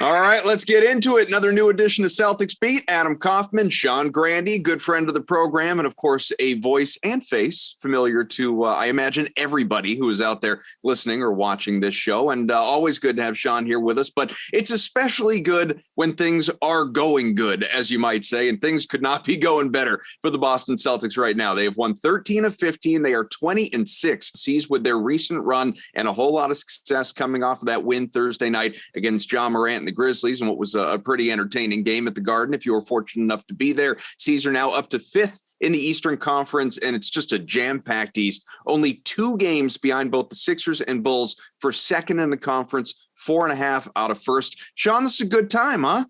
All right, let's get into it. Another new edition of Celtics Beat. Adam Kaufman, Sean Grande, good friend of the program, and of course, a voice and face familiar to, I imagine, everybody who is out there listening or watching this show. And always good to have Sean here with us. But it's especially good when things are going good, as you might say, and things could not be going better for the Boston Celtics right now. They have won 13 of 15. They are 20-6, seized with their recent run and a whole lot of success coming off of that win Thursday night against Ja Morant and the Grizzlies, and what was a pretty entertaining game at the Garden if you were fortunate enough to be there. C's are now up to 5th in the Eastern Conference, and it's just a jam-packed East. Only 2 games behind both the Sixers and Bulls for second in the conference, 4.5 out of first. Sean, this is a good time, huh?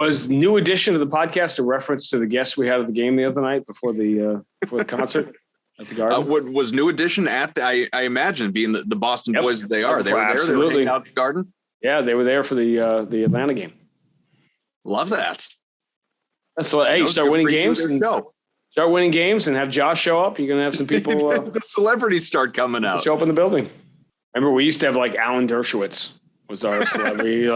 Was new edition of the podcast a reference to the guests we had at the game the other night before the concert at the Garden? What was new edition at the, I imagine, being the Boston boys that they are. They were there. Absolutely. They were hanging out at the Garden. Yeah, they were there for the Atlanta game. Love that. So, hey, start winning games and have Josh show up. You're gonna have some people. The celebrities start coming out. Show up in the building. Remember, we used to have like Alan Dershowitz was our celebrity,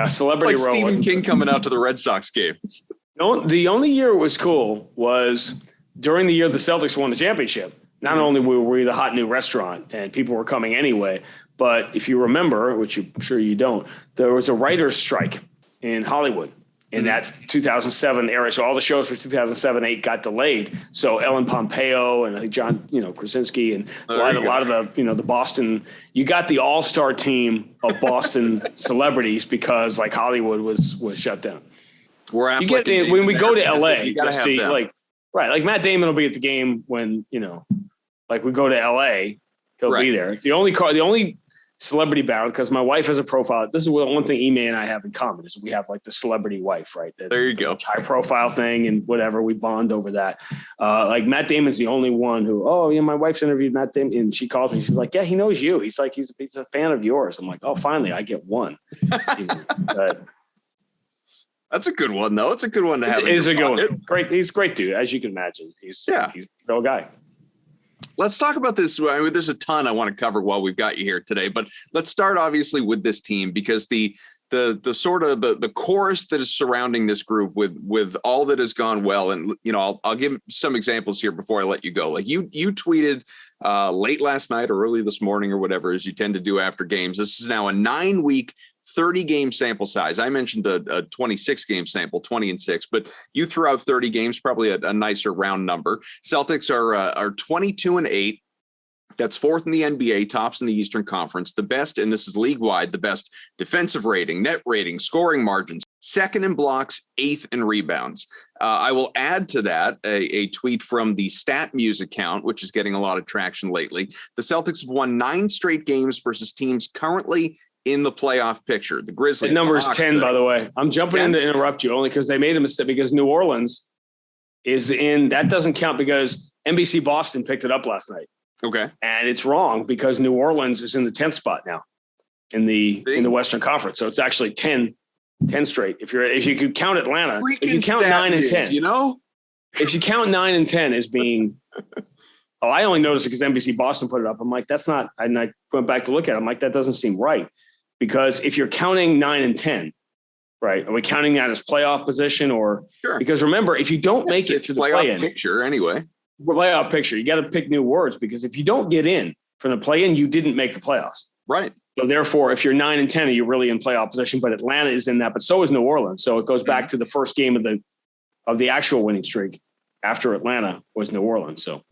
celebrity like role. Stephen King coming out to the Red Sox games. No, the only year it was cool was during the year the Celtics won the championship. Not only were we the hot new restaurant and people were coming anyway, but if you remember, which I'm sure you don't, there was a writer's strike in Hollywood in that 2007 era. So all the shows for 2007-8 got delayed. So Ellen Pompeo and I think John, Krasinski and a lot of the, the Boston, you got the all-star team of Boston celebrities because like Hollywood was shut down. When we go to LA, you gotta have them. Like Matt Damon will be at the game when, like we go to LA, he'll be there. It's the only celebrity bound because my wife has a profile. This is one thing Ime and I have in common is we have like the celebrity wife, right? There you go. High profile thing and whatever. We bond over that. Like Matt Damon's the only one who, my wife's interviewed Matt Damon and she calls me. She's like, yeah, he knows you. He's like, he's a fan of yours. I'm like, oh, finally I get one. But, that's a good one though. It's a good one to have. It is a good one. Great. He's a great dude. As you can imagine. He's a real guy. Let's talk about this. I mean, there's a ton I want to cover while we've got you here today, but let's start obviously with this team because the sort of the chorus that is surrounding this group with all that has gone well. And, I'll give some examples here before I let you go. Like you tweeted late last night or early this morning or whatever, as you tend to do after games. This is now a 9-week 30-game sample size. I mentioned a 26-game sample, 20-6, but you threw out 30 games, probably a nicer round number. Celtics are 22-8. That's 4th in the NBA, tops in the Eastern Conference, the best, and this is league-wide, the best defensive rating, net rating, scoring margins, 2nd in blocks, 8th in rebounds. I will add to that a tweet from the StatMuse account, which is getting a lot of traction lately. The Celtics have won 9 straight games versus teams currently in the playoff picture. The Grizzlies. The number is 10, by the way. I'm jumping in to interrupt you only because they made a mistake because New Orleans is in. That doesn't count because NBC Boston picked it up last night. Okay. And it's wrong because New Orleans is in the 10th spot now in the Western Conference. So it's actually 10 straight. If you could count Atlanta, if you count 9 and 10, if you count 9 and 10 as being, I only noticed it because NBC Boston put it up. I'm like, that's not, and I went back to look at it. I'm like, that doesn't seem right. Because if you're counting 9 and 10, right? Are we counting that as playoff position or? Sure. Because remember, if you don't make it to the play-in picture anyway, playoff picture, you got to pick new words because if you don't get in from the play-in, you didn't make the playoffs. Right. So therefore, if you're 9 and 10, you're really in playoff position. But Atlanta is in that, but so is New Orleans. So it goes back to the first game of the actual winning streak after Atlanta was New Orleans. So.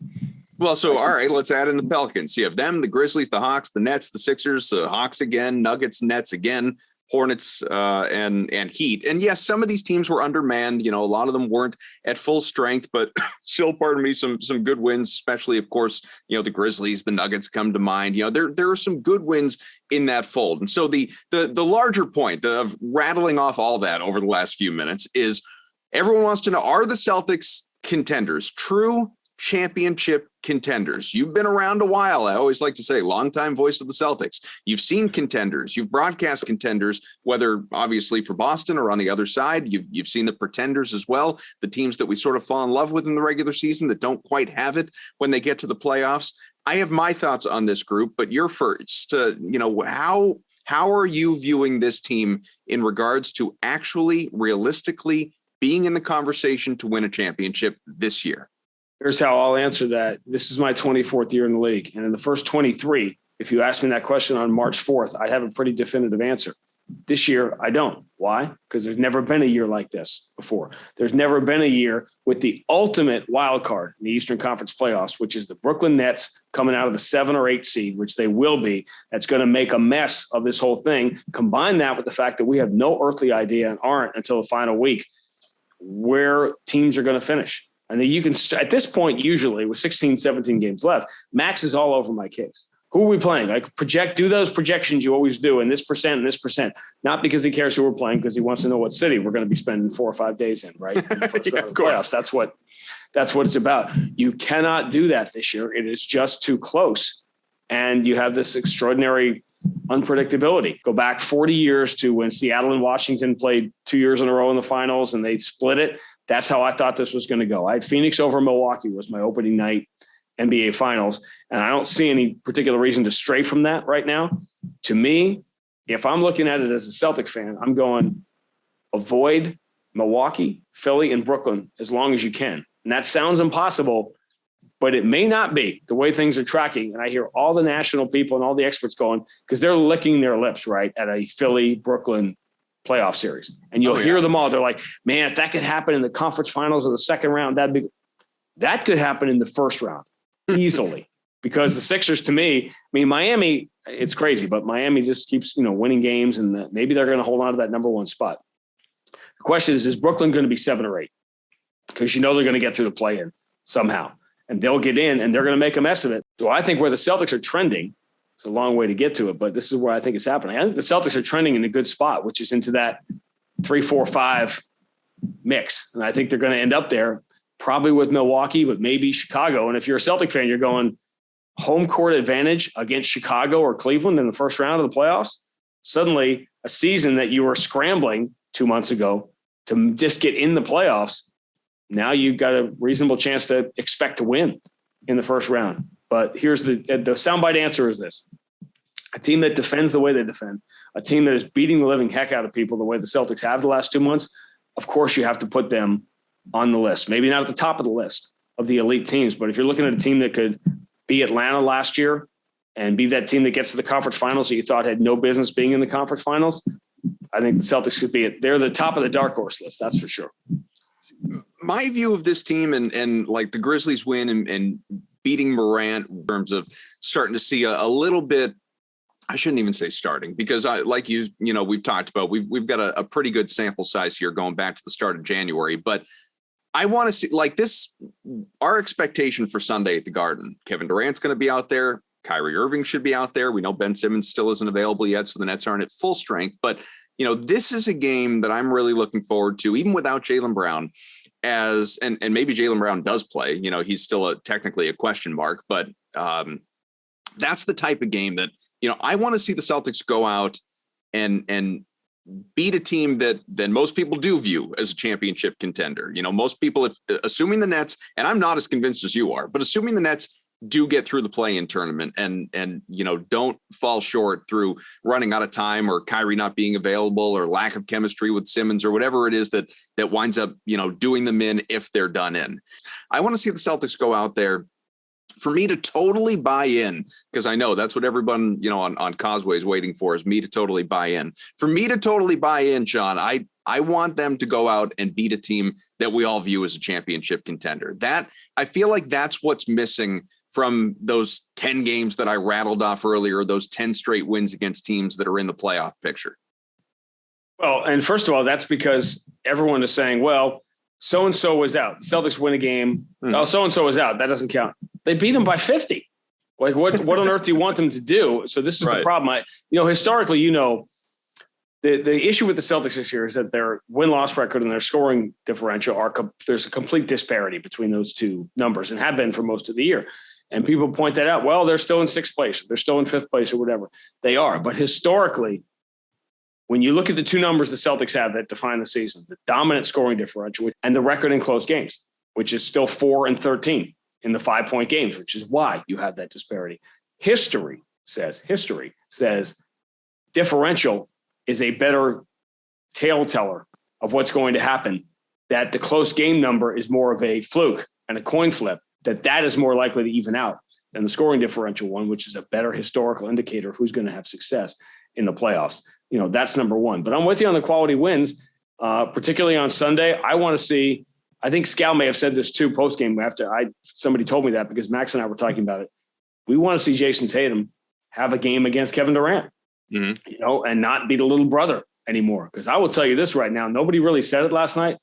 Well, so, all right, let's add in the Pelicans. You have them, the Grizzlies, the Hawks, the Nets, the Sixers, the Hawks again, Nuggets, Nets again, Hornets, and Heat. And yes, some of these teams were undermanned. A lot of them weren't at full strength, but still, pardon me, some good wins, especially, of course, the Grizzlies, the Nuggets come to mind. There are some good wins in that fold. And so the larger point of rattling off all that over the last few minutes is everyone wants to know, are the Celtics contenders, true championship contenders? You've been around a while. I always like to say longtime voice of the Celtics. You've seen contenders, you've broadcast contenders, whether obviously for Boston or on the other side. You've seen the pretenders as well, the teams that we sort of fall in love with in the regular season that don't quite have it when they get to the playoffs. I have my thoughts on this group, but you're first. How How are you viewing this team in regards to actually realistically being in the conversation to win a championship this year? Here's how I'll answer that. This is my 24th year in the league. And in the first 23, if you asked me that question on March 4th, I'd have a pretty definitive answer. This year, I don't. Why? Because there's never been a year like this before. There's never been a year with the ultimate wild card in the Eastern Conference playoffs, which is the Brooklyn Nets coming out of the 7 or 8 seed, which they will be. That's going to make a mess of this whole thing. Combine that with the fact that we have no earthly idea and aren't until the final week where teams are going to finish. And then you can, at this point, usually with 16, 17 games left, Max is all over my case. Who are we playing? Like do those projections you always do in this percent and this percent, not because he cares who we're playing, because he wants to know what city we're going to be spending 4 or 5 days in, right? In the first round of the playoffs. That's what it's about. You cannot do that this year. It is just too close. And you have this extraordinary unpredictability. Go back 40 years to when Seattle and Washington played 2 years in a row in the finals and they split it. That's how I thought this was going to go. I had Phoenix over Milwaukee was my opening night NBA finals. And I don't see any particular reason to stray from that right now. To me, if I'm looking at it as a Celtic fan, I'm going avoid Milwaukee, Philly, and Brooklyn as long as you can. And that sounds impossible, but it may not be the way things are tracking. And I hear all the national people and all the experts going, because they're licking their lips, right, at a Philly, Brooklyn playoff series. And you'll hear them all. They're like, man, if that could happen in the conference finals or the second round, that could happen in the first round easily. Because the Sixers, to me, I mean, Miami, it's crazy, but Miami just keeps, winning games, and maybe they're going to hold on to that number 1 spot. The question is Brooklyn going to be 7 or 8? Because they're going to get through the play-in somehow, and they'll get in, and they're going to make a mess of it. So I think where the Celtics are trending, it's a long way to get to it, but this is where I think it's happening. I think the Celtics are trending in a good spot, which is into that 3, 4, 5 mix, and I think they're going to end up there, probably with Milwaukee, but maybe Chicago. And if you're a Celtic fan, you're going home court advantage against Chicago or Cleveland in the first round of the playoffs. Suddenly a season that you were scrambling 2 months ago to just get in the playoffs. Now you've got a reasonable chance to expect to win in the first round. But here's the soundbite answer is this: a team that defends the way they defend, a team that is beating the living heck out of people the way the Celtics have the last 2 months. Of course, you have to put them on the list, maybe not at the top of the list of the elite teams, but if you're looking at a team that could be Atlanta last year and be that team that gets to the conference finals that you thought had no business being in the conference finals, I think the Celtics could be they're the top of the dark horse list. That's for sure. My view of this team and like the Grizzlies win and beating Morant in terms of starting to see a little bit, I shouldn't even say starting, because we've talked about, we've got a pretty good sample size here going back to the start of January, but I want to see like this, our expectation for Sunday at the Garden. Kevin Durant's going to be out there. Kyrie Irving should be out there. We know Ben Simmons still isn't available yet, so the Nets aren't at full strength. But, this is a game that I'm really looking forward to, even without Jaylen Brown, and maybe Jaylen Brown does play. He's still technically a question mark, but that's the type of game that, I want to see the Celtics go out and beat a team that most people do view as a championship contender. Most people, assuming the Nets, and I'm not as convinced as you are, but assuming the Nets do get through the play-in tournament and don't fall short through running out of time or Kyrie not being available or lack of chemistry with Simmons or whatever it is that winds up, doing them in if they're done in. I want to see the Celtics go out there. For me to totally buy in, because I know that's what everyone, on Causeway is waiting for, is me to totally buy in. For me to totally buy in, Sean, I want them to go out and beat a team that we all view as a championship contender. That I feel like that's what's missing from those 10 games that I rattled off earlier, those 10 straight wins against teams that are in the playoff picture. Well, and first of all, that's because everyone is saying, well, so-and-so was out. The Celtics win a game. Oh, so-and-so was out. That doesn't count. They beat them by 50. Like what on earth do you want them to do? So this is the problem. Historically, the issue with the Celtics this year is that their win-loss record and their scoring differential there's a complete disparity between those two numbers and have been for most of the year. And people point that out. Well, they're still in 6th place. They're still in 5th place or whatever. They are. But historically, when you look at the two numbers the Celtics have that define the season, the dominant scoring differential and the record in close games, which is still 4-13 in the 5-point games, which is why you have that disparity. History says differential is a better tale teller of what's going to happen, that the close game number is more of a fluke and a coin flip, that is more likely to even out than the scoring differential one, which is a better historical indicator of who's going to have success in the playoffs. That's number one. But I'm with you on the quality wins, particularly on Sunday. I want to see, I think Scal may have said this too post-game after somebody told me that, because Max and I were talking about it. We want to see Jason Tatum have a game against Kevin Durant, and not be the little brother anymore. Because I will tell you this right now, nobody really said it last night.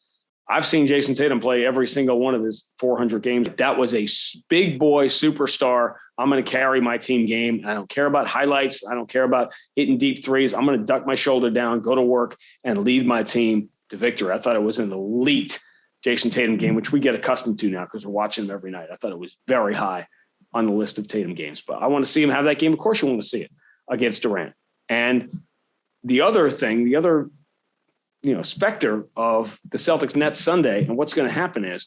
I've seen Jason Tatum play every single one of his 400 games. That was a big boy superstar. I'm going to carry my team game. I don't care about highlights. I don't care about hitting deep threes. I'm going to duck my shoulder down, go to work, and lead my team to victory. I thought it was an elite Jason Tatum game, which we get accustomed to now because we're watching him every night. I thought it was very high on the list of Tatum games. But I want to see him have that game. Of course you want to see it against Durant. And the other thing, specter of the Celtics Nets Sunday and what's going to happen is,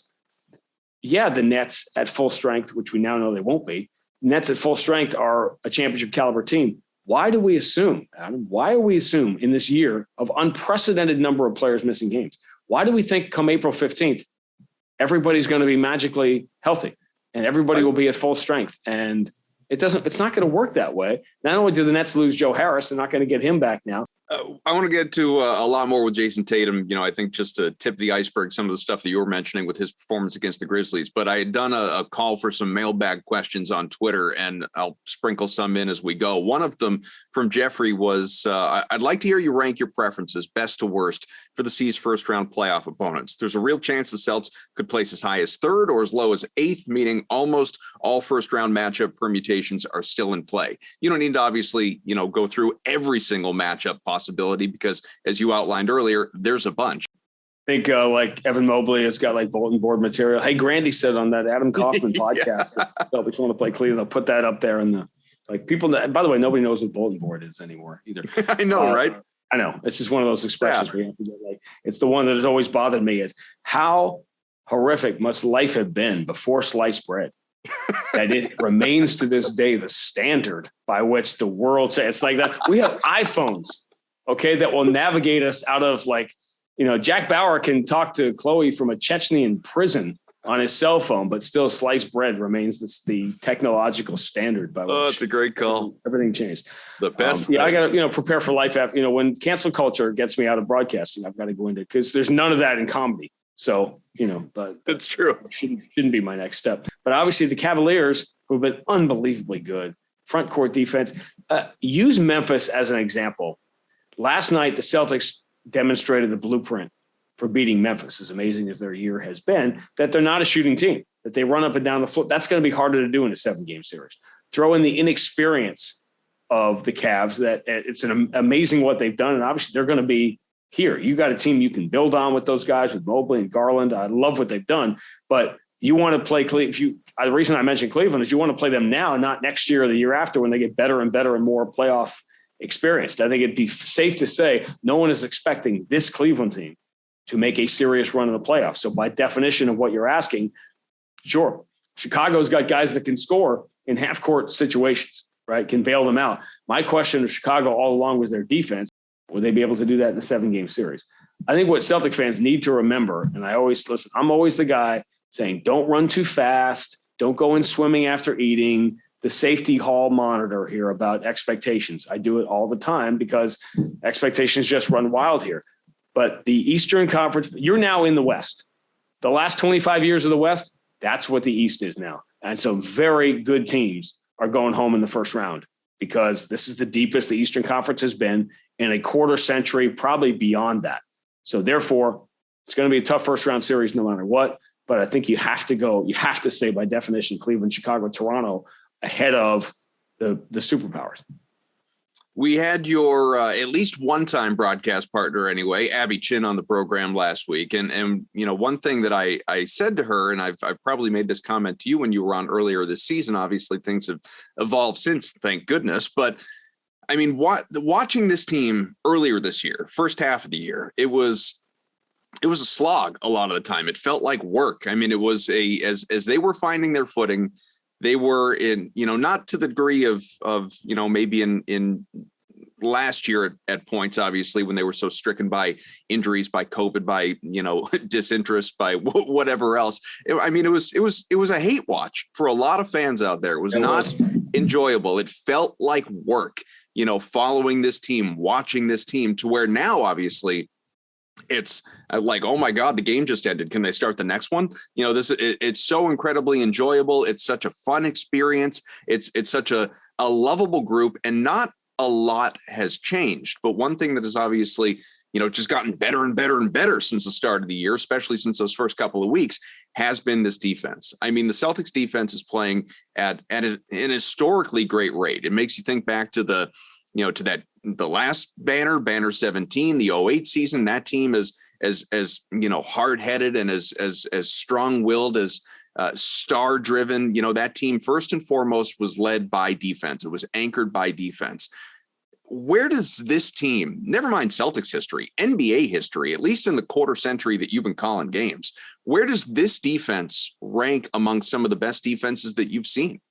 the Nets at full strength, which we now know they won't be. Nets at full strength are a championship caliber team. Why do we assume, Adam, in this year of unprecedented number of players missing games, why do we think come April 15th, everybody's going to be magically healthy and everybody will be at full strength? And it's not going to work that way. Not only do the Nets lose Joe Harris, they're not going to get him back now. I want to get to a lot more with Jason Tatum. I think just to tip the iceberg, some of the stuff that you were mentioning with his performance against the Grizzlies. But I had done a call for some mailbag questions on Twitter, and I'll sprinkle some in as we go. One of them from Jeffrey was, I'd like to hear you rank your preferences, best to worst, for the C's first-round playoff opponents. There's a real chance the Celts could place as high as third or as low as eighth, meaning almost all first-round matchup permutations are still in play. You don't need to obviously, go through every single matchup possibility because, as you outlined earlier, there's a bunch. I think like Evan Mobley has got like bulletin board material. Hey, Grande said on that Adam Kaufman podcast, Celtics want to play Cleveland. They'll put that up there in the people. By the way, nobody knows what bulletin board is anymore either. I know, right? I know. It's just one of those expressions where you have to get it's the one that has always bothered me is how horrific must life have been before sliced bread that it remains to this day the standard by which the world says it's like that. We have iPhones, that will navigate us out of Jack Bauer can talk to Chloe from a Chechnyan prison on his cell phone, but still sliced bread remains the technological standard by which. Oh, it's a great call. Everything changed. The best. I got to, prepare for life after, when cancel culture gets me out of broadcasting, I've got to go into, because there's none of that in comedy. So, but that's true. Shouldn't be my next step. But obviously the Cavaliers, who've been unbelievably good, front court defense, use Memphis as an example. Last night, the Celtics demonstrated the blueprint for beating Memphis, as amazing as their year has been, that they're not a shooting team, that they run up and down the floor. That's going to be harder to do in a 7-game series. Throw in the inexperience of the Cavs, that it's amazing what they've done. And obviously they're going to be here. You got a team you can build on with those guys, with Mobley and Garland. I love what they've done, but you want to play Cleveland. The reason I mentioned Cleveland is you want to play them now, not next year or the year after when they get better and better and more playoff experienced. I think it'd be safe to say no one is expecting this Cleveland team to make a serious run in the playoffs. So by definition of what you're asking, sure, Chicago's got guys that can score in half-court situations, right? Can bail them out. My question of Chicago all along was their defense. Will they be able to do that in a 7-game series? I think what Celtic fans need to remember, and I'm always the guy saying, don't run too fast. Don't go in swimming after eating. The safety hall monitor here about expectations. I do it all the time because expectations just run wild here. But the Eastern Conference, you're now in the West. The last 25 years of the West, that's what the East is now. And so very good teams are going home in the first round because this is the deepest the Eastern Conference has been in a quarter century, probably beyond that. So therefore, it's going to be a tough first round series no matter what. But I think you have to say by definition, Cleveland, Chicago, Toronto ahead of the superpowers. We had your at least one-time broadcast partner anyway, Abby Chin, on the program last week. And one thing that I said to her, and I've probably made this comment to you when you were on earlier this season, obviously things have evolved since, thank goodness. But I mean, watching this team earlier this year, first half of the year, it was a slog a lot of the time. It felt like work. I mean, it was as they were finding their footing, they were in, not to the degree of maybe in last year at points, obviously, when they were so stricken by injuries, by COVID, by, disinterest, by whatever else. It was a hate watch for a lot of fans out there. It was not enjoyable. It felt like work, following this team, watching this team, to where now, obviously, it's like, oh my God, the game just ended. Can they start the next one? It's so incredibly enjoyable. It's such a fun experience. It's such a lovable group, and not a lot has changed. But one thing that has obviously, just gotten better and better and better since the start of the year, especially since those first couple of weeks, has been this defense. I mean, the Celtics defense is playing at an historically great rate. It makes you think back to the last banner 17, the 08 season. That team is as hard-headed and as strong-willed, as star-driven. That team first and foremost was led by defense. It was anchored by defense. Where does this team, never mind Celtics history, NBA history, at least in the quarter century that you've been calling games, where does this defense rank among some of the best defenses that you've seen?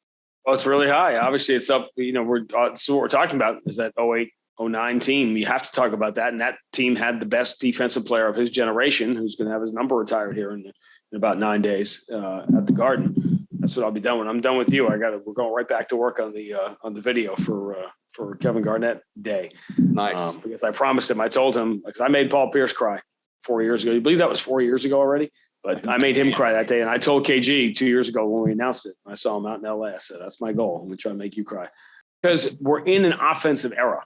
Well, it's really high. Obviously, it's up. So what we're talking about is that 08, 09 team. You have to talk about that. And that team had the best defensive player of his generation, who's going to have his number retired here in about 9 days at the Garden. That's what I'll be done when I'm done with you. We're going right back to work on the video for Kevin Garnett Day. Nice. Because I promised him. I told him, because I made Paul Pierce cry 4 years ago. You believe that was 4 years ago already? But I made him cry that day. And I told KG 2 years ago when we announced it, I saw him out in LA. I said, that's my goal. I'm going to try to make you cry. Because we're in an offensive era,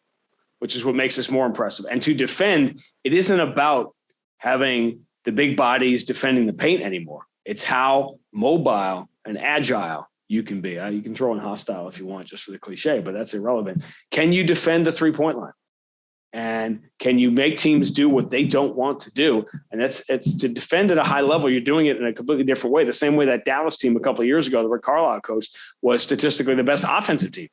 which is what makes us more impressive. And to defend, it isn't about having the big bodies defending the paint anymore. It's how mobile and agile you can be. You can throw in hostile if you want, just for the cliche, but that's irrelevant. Can you defend the three-point line? And can you make teams do what they don't want to do? And it's to defend at a high level. You're doing it in a completely different way. The same way that Dallas team a couple of years ago, the Rick Carlisle coached, was statistically the best offensive team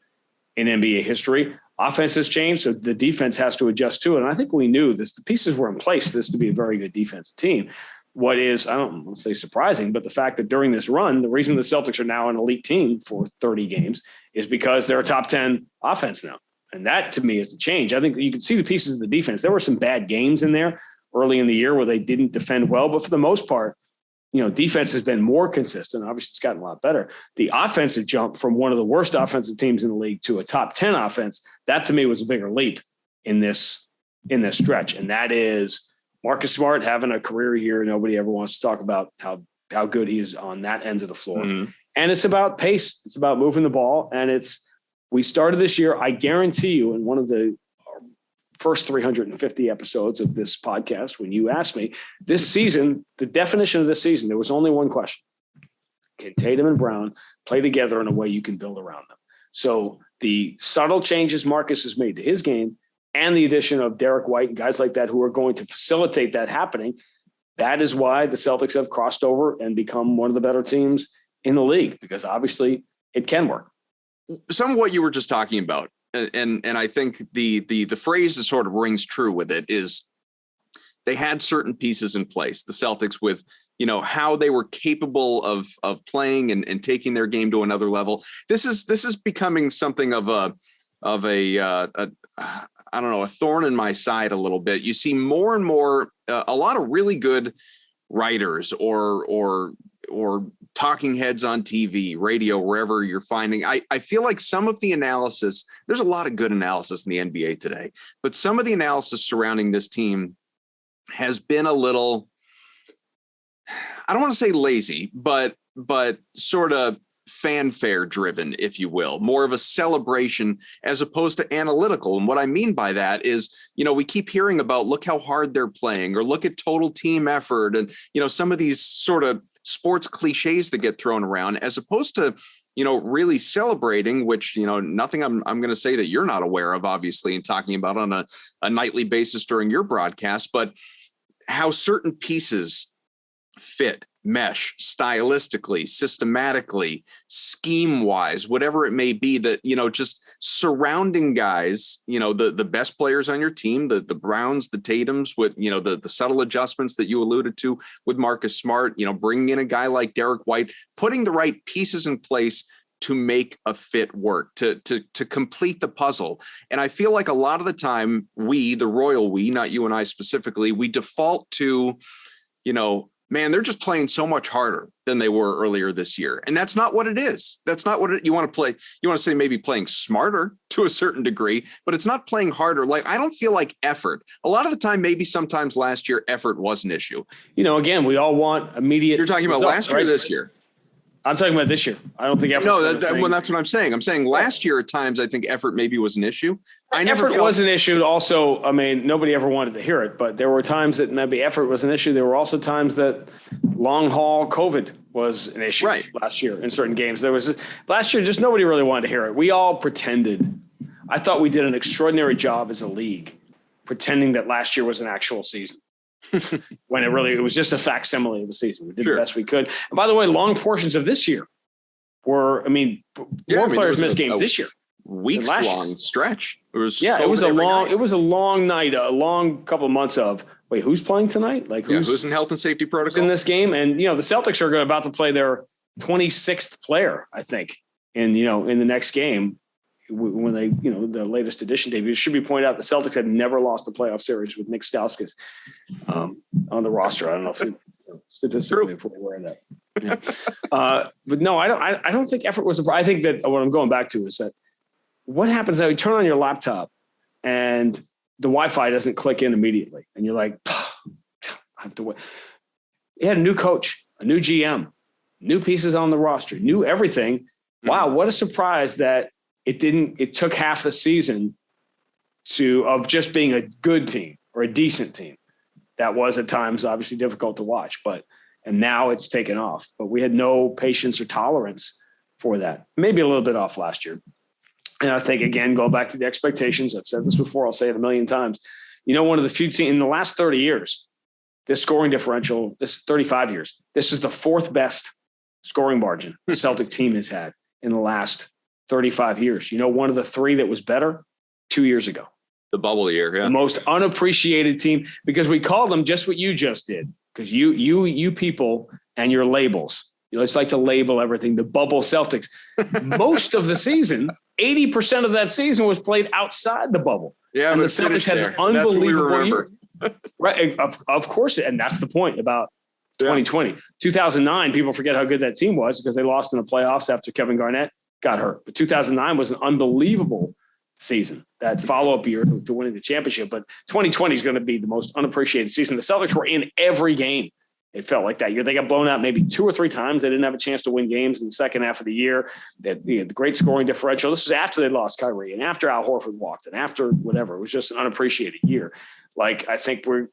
in NBA history. Offense has changed, so the defense has to adjust to it. And I think we knew this. The pieces were in place for this to be a very good defensive team. What is, I don't want to say surprising, but the fact that during this run, the reason the Celtics are now an elite team for 30 games is because they're a top 10 offense now. And that, to me, is the change. I think you can see the pieces of the defense. There were some bad games in there early in the year where they didn't defend well. But for the most part, defense has been more consistent. Obviously, it's gotten a lot better. The offensive jump from one of the worst offensive teams in the league to a top 10 offense, that, to me, was a bigger leap in this stretch. And that is Marcus Smart having a career year. Nobody ever wants to talk about how good he is on that end of the floor. Mm-hmm. And it's about pace. It's about moving the ball. And we started this year, I guarantee you, in one of the first 350 episodes of this podcast, when you asked me this season, the definition of this season, there was only one question. Can Tatum and Brown play together in a way you can build around them? So the subtle changes Marcus has made to his game and the addition of Derek White and guys like that who are going to facilitate that happening, that is why the Celtics have crossed over and become one of the better teams in the league, because obviously it can work. Some of what you were just talking about, and I think the phrase that sort of rings true with it is they had certain pieces in place, the Celtics, with how they were capable of playing and taking their game to another level. This is becoming something of a I don't know, a thorn in my side a little bit. You see more and more a lot of really good writers or talking heads on TV, radio, wherever you're finding. I feel like some of the analysis, there's a lot of good analysis in the NBA today, but some of the analysis surrounding this team has been a little, I don't want to say lazy, but sort of fanfare driven, if you will, more of a celebration as opposed to analytical. And what I mean by that is, we keep hearing about, look how hard they're playing, or look at total team effort. And, some of these sort of sports cliches that get thrown around, as opposed to, really celebrating, which, nothing I'm going to say that you're not aware of, obviously, and talking about on a nightly basis during your broadcast, but how certain pieces fit, mesh stylistically, systematically, scheme wise, whatever it may be, that, just surrounding guys, the best players on your team, the Browns, the Tatums, with, the subtle adjustments that you alluded to with Marcus Smart, bringing in a guy like Derek White, putting the right pieces in place to make a fit work, to complete the puzzle. And I feel like a lot of the time we, the royal we, not you and I specifically, we default to, man, they're just playing so much harder than they were earlier this year. And that's not what it is. That's not what you want to play. You want to say maybe playing smarter to a certain degree, but it's not playing harder. Like, I don't feel like effort. A lot of the time, maybe sometimes last year, effort was an issue. Again, we all want immediate. You're talking about last year or this year? I'm talking about this year. I don't think effort. No, that's what I'm saying. I'm saying last year at times, I think effort maybe was an issue. Effort was an issue. Also, I mean, nobody ever wanted to hear it, but there were times that maybe effort was an issue. There were also times that long haul COVID was an issue last year in certain games. Last year, just nobody really wanted to hear it. We all pretended. I thought we did an extraordinary job as a league pretending that last year was an actual season. When it was just a facsimile of the season. We did the best we could. And by the way, long portions of this year more players missed games this year. Weeks long stretch. It was a long night, a long couple of months of wait, who's playing tonight? Like who's in health and safety protocol in this game? And the Celtics are about to play their 26th player, I think, in the next game. When they, the latest edition debut, it should be pointed out the Celtics had never lost a playoff series with Nick Stauskas on the roster. I don't know if statistically if we're aware of that. Yeah. But no, I don't think effort was a problem. I think that what I'm going back to is that what happens now, you turn on your laptop and the Wi-Fi doesn't click in immediately. And you're like, I have to wait. You had a new coach, a new GM, new pieces on the roster, new everything. Wow. What a surprise that it took half the season of just being a good team or a decent team. That was at times obviously difficult to watch, and now it's taken off, but we had no patience or tolerance for that. Maybe a little bit off last year. And I think, again, going back to the expectations, I've said this before, I'll say it a million times. One of the few teams in the last 30 years, this scoring differential, this 35 years, this is the fourth best scoring margin the Celtic team has had in the last 35 years. One of the three that was better 2 years ago. The bubble year, yeah. The most unappreciated team, because we called them just what you just did. Because you people and your labels, it's like to label everything. The bubble Celtics. Most of the season, 80% of that season was played outside the bubble. Yeah, and the Celtics had an unbelievable year. Right, of course, and that's the point about 2020. 2009, people forget how good that team was because they lost in the playoffs after Kevin Garnett got hurt. But 2009 was an unbelievable season, that follow-up year to winning the championship. But 2020 is going to be the most unappreciated season. The Celtics were in every game. It felt like that year. They got blown out maybe 2 or 3 times. They didn't have a chance to win games in the second half of the year. The great scoring differential. This was after they lost Kyrie and after Al Horford walked and after whatever. It was just an unappreciated year. Like, I think the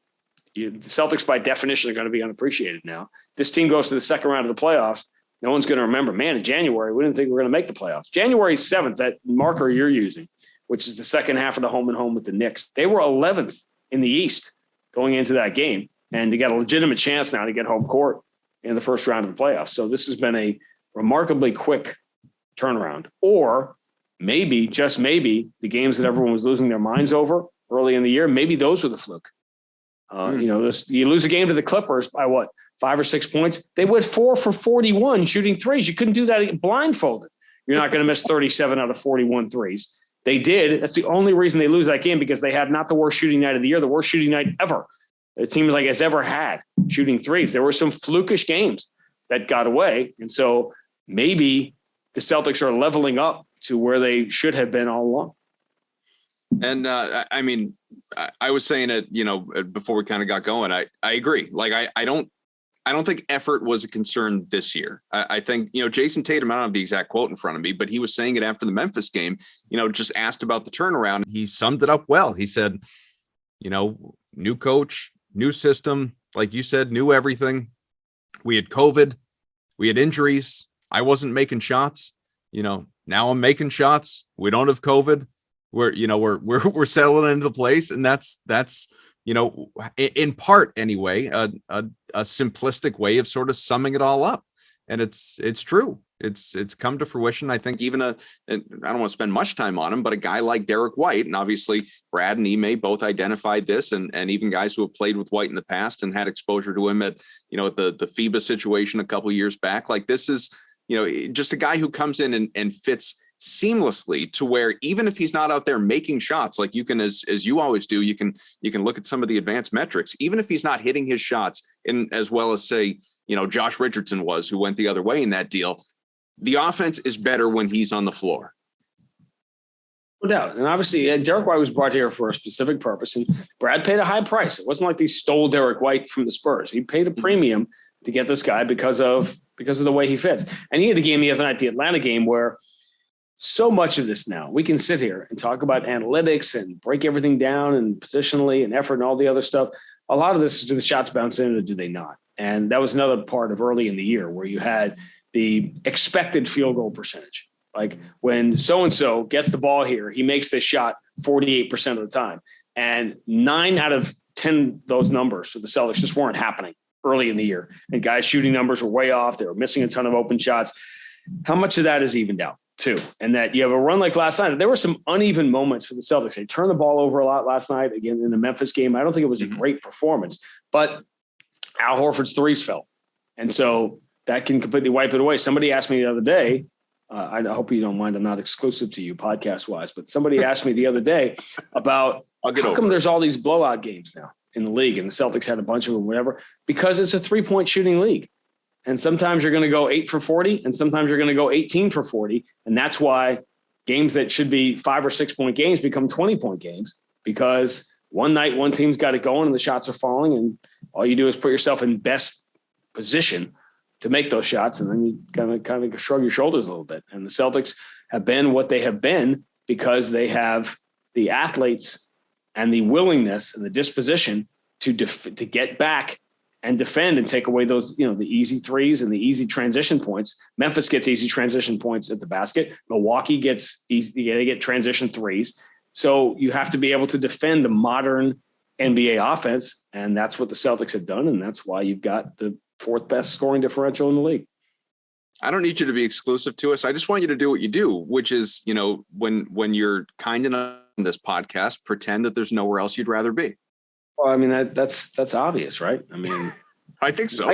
Celtics by definition are going to be unappreciated now. This team goes to the second round of the playoffs. No one's going to remember, man, in January, we didn't think we were going to make the playoffs. January 7th, that marker you're using, which is the second half of the home and home with the Knicks, they were 11th in the East going into that game. And they got a legitimate chance now to get home court in the first round of the playoffs. So this has been a remarkably quick turnaround. Or maybe, just maybe, the games that everyone was losing their minds over early in the year, maybe those were the fluke. You lose a game to the Clippers by 5 or 6 points. They went 4 for 41 shooting threes. You couldn't do that blindfolded. You're not going to miss 37 out of 41 threes. They did. That's the only reason they lose that game, because they had not the worst shooting night of the year, the worst shooting night ever. It seems like has ever had shooting threes. There were some flukish games that got away. And so maybe the Celtics are leveling up to where they should have been all along. And I was saying it, before we kind of got going, I agree. Like, I don't think effort was a concern this year. I think, Jason Tatum, I don't have the exact quote in front of me, but he was saying it after the Memphis game, just asked about the turnaround. He summed it up well. He said, new coach, new system, like you said, new everything. We had COVID, we had injuries. I wasn't making shots. Now I'm making shots. We don't have COVID. We're settling into the place, and that's in part anyway, a simplistic way of sort of summing it all up. And it's true. It's come to fruition. I think even and I don't want to spend much time on him, but a guy like Derek White, and obviously Brad and Ime both identified this, and even guys who have played with White in the past and had exposure to him at the FIBA situation a couple of years back. Like, this is just a guy who comes in and fits seamlessly to where even if he's not out there making shots, like you can, as you always do, you can look at some of the advanced metrics, even if he's not hitting his shots in as well as say, Josh Richardson was, who went the other way in that deal. The offense is better when he's on the floor. No doubt. And obviously Derek White was brought here for a specific purpose, and Brad paid a high price. It wasn't like they stole Derek White from the Spurs. He paid a premium to get this guy because of the way he fits. And he had a game the other night, the Atlanta game, where so much of this now, we can sit here and talk about analytics and break everything down and positionally and effort and all the other stuff. A lot of this is, do the shots bounce in or do they not? And that was another part of early in the year where you had the expected field goal percentage. Like when so-and-so gets the ball here, he makes this shot 48% of the time. And 9 out of 10 those numbers for the Celtics just weren't happening early in the year. And guys' shooting numbers were way off. They were missing a ton of open shots. How much of that is evened out too? And that you have a run like last night. There were some uneven moments for the Celtics. They turned the ball over a lot last night. Again, in the Memphis game, I don't think it was a great performance, but Al Horford's threes fell. And so that can completely wipe it away. Somebody asked me the other day, I hope you don't mind, I'm not exclusive to you podcast wise, but somebody asked me the other day about how come there's all these blowout games now in the league, and the Celtics had a bunch of them, whatever, because it's a 3-point shooting league. And sometimes you're going to go 8 for 40 and sometimes you're going to go 18 for 40. And that's why games that should be 5 or 6 point games become 20-point games, because one night, one team's got it going and the shots are falling, and all you do is put yourself in best position to make those shots. And then you kind of shrug your shoulders a little bit. And the Celtics have been what they have been because they have the athletes and the willingness and the disposition to get back and defend and take away those, the easy threes and the easy transition points. Memphis gets easy transition points at the basket. Milwaukee gets easy, they get transition threes. So you have to be able to defend the modern NBA offense. And that's what the Celtics have done. And that's why you've got the 4th best scoring differential in the league. I don't need you to be exclusive to us. I just want you to do what you do, which is, when you're kind enough on this podcast, pretend that there's nowhere else you'd rather be. Well, I mean, that's obvious, right? I mean, I think so.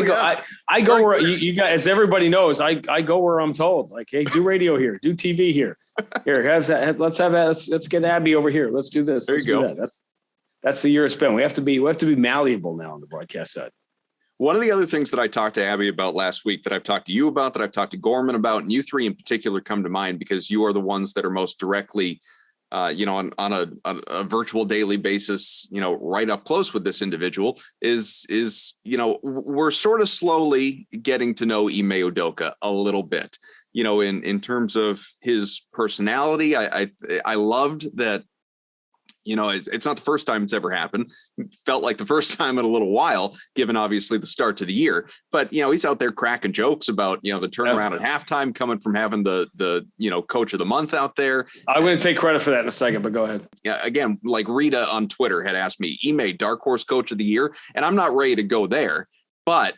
I go where you guys, as everybody knows, I go where I'm told. Like, hey, do radio here, do TV here. Here, let's get Abby over here. Let's do this. There you go. That's the year it's been. We have to be malleable now on the broadcast side. One of the other things that I talked to Abby about last week, that I've talked to you about, that I've talked to Gorman about, and you three in particular come to mind because you are the ones that are most directly, on a virtual daily basis, right up close with this individual is, we're sort of slowly getting to know Ime Udoka a little bit, in terms of his personality. I loved that. It's not the first time it's ever happened. It felt like the first time in a little while, given obviously the start to the year. But, he's out there cracking jokes about, the turnaround at halftime, coming from having the coach of the month out there. I'm going to take credit for that in a second, but go ahead. Yeah, again, like Rita on Twitter had asked me, Ime, dark horse coach of the year. And I'm not ready to go there, but